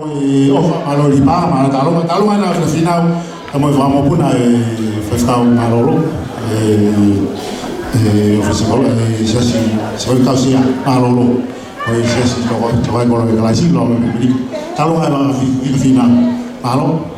Malo lipa, malo talo mana na final, kamo vamos puna festao malolo, ofisial, se kausia malolo, se vai con la classe lo talo mana final, malo.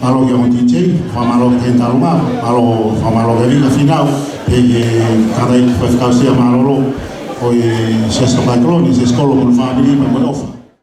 Malo que on DJ, malo que tenta rumah, malo que viene final, cada vez que kausia malo, hoy se está patrón y se escola con familia, me